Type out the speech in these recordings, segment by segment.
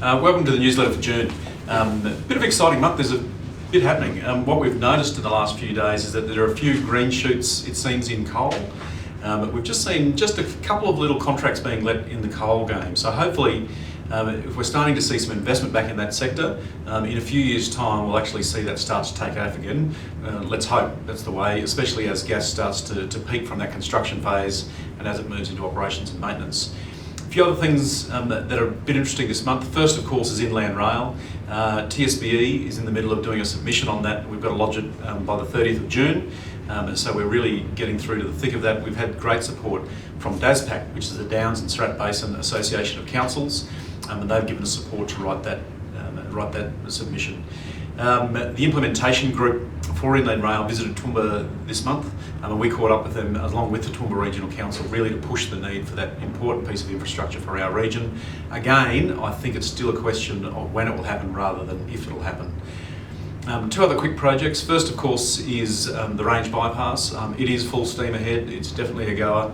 Welcome to the newsletter for June. A bit of an exciting month. There's a bit happening. What we've noticed in the last few days is that there are a few green shoots, it seems, in coal. We've just seen just a couple of little contracts being let in the coal game. So hopefully, if we're starting to see some investment back in that sector, in a few years' time, we'll actually see that start to take off again. Let's hope that's the way, especially as gas starts to peak from that construction phase and as it moves into operations and maintenance. A few other things that are a bit interesting this month. First, of course, is inland rail. TSBE is in the middle of doing a submission on that. We've got to lodge it by the 30th of June. And so we're really getting through to the thick of that. We've had great support from DASPAC, which is the Downs and Strat Basin Association of Councils, and they've given us support to write that submission. The implementation group for inland rail visited Toowoomba this month, and we caught up with them along with the Toowoomba Regional Council, really to push the need for that important piece of infrastructure for our region. Again, I think it's still a question of when it will happen rather than if it will happen. Two other quick projects. First, of course, is the Range Bypass. It is full steam ahead. It's definitely a goer.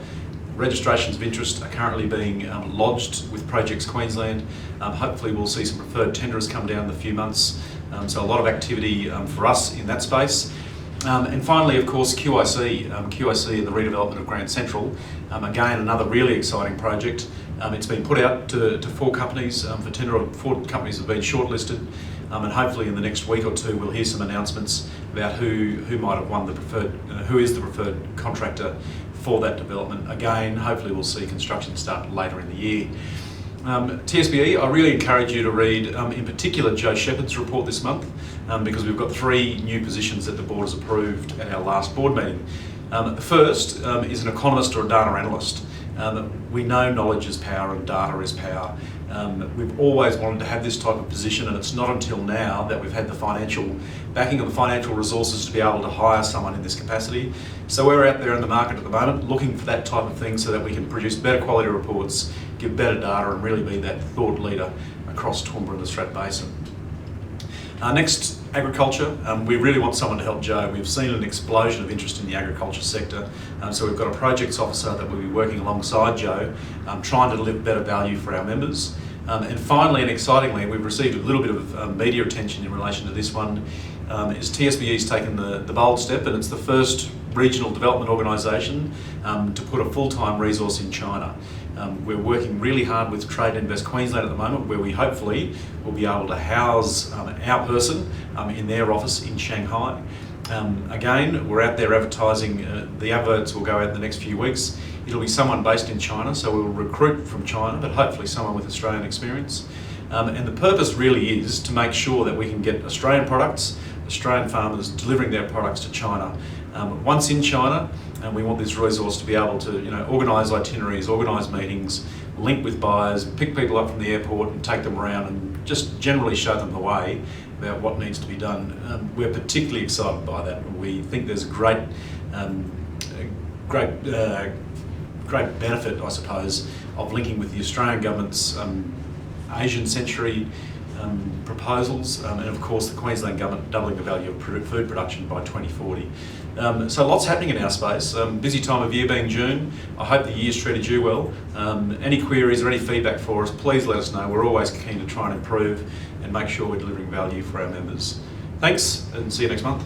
Registrations of interest are currently being lodged with Projects Queensland. Hopefully we'll see some preferred tenderers come down in a few months. So a lot of activity for us in that space. And finally, of course, QIC and the redevelopment of Grand Central. Again, another really exciting project. It's been put out to 4 companies for tender. 4 companies have been shortlisted. And hopefully in the next week or two we'll hear some announcements about who might have won the preferred, who is the preferred contractor for that development. Again, hopefully we'll see construction start later in the year. TSBE, I really encourage you to read in particular Joe Shepherd's report this month because we've got 3 new positions that the board has approved at our last board meeting. The first is an economist or a data analyst. We know knowledge is power and data is power. We've always wanted to have this type of position, and it's not until now that we've had the financial backing of the financial resources to be able to hire someone in this capacity. So we're out there in the market at the moment looking for that type of thing so that we can produce better quality reports, give better data, and really be that thought leader across Toowoomba and the Strat Basin. Next, agriculture. We really want someone to help Joe. We've seen an explosion of interest in the agriculture sector. So we've got a projects officer that will be working alongside Joe, trying to deliver better value for our members. And finally and excitingly, we've received a little bit of media attention in relation to this one, is TSBE's taken the bold step, and it's the first regional development organisation to put a full-time resource in China. We're working really hard with Trade and Invest Queensland at the moment, where we hopefully will be able to house our person in their office in Shanghai. Again, we're out there advertising. The adverts will go out in the next few weeks. It'll be someone based in China, so we'll recruit from China, but hopefully someone with Australian experience. And the purpose really is to make sure that we can get Australian products, Australian farmers delivering their products to China. Once in China, and we want this resource to be able to, organise itineraries, organise meetings, link with buyers, pick people up from the airport and take them around and just generally show them the way about what needs to be done. We're particularly excited by that. We think there's a great benefit, I suppose, of linking with the Australian government's Asian century proposals, and of course the Queensland government doubling the value of food production by 2040. So lots happening in our space. Busy time of year being June. I hope the year's treated you well. Any queries or any feedback for us, please let us know. We're always keen to try and improve and make sure we're delivering value for our members. Thanks, and see you next month.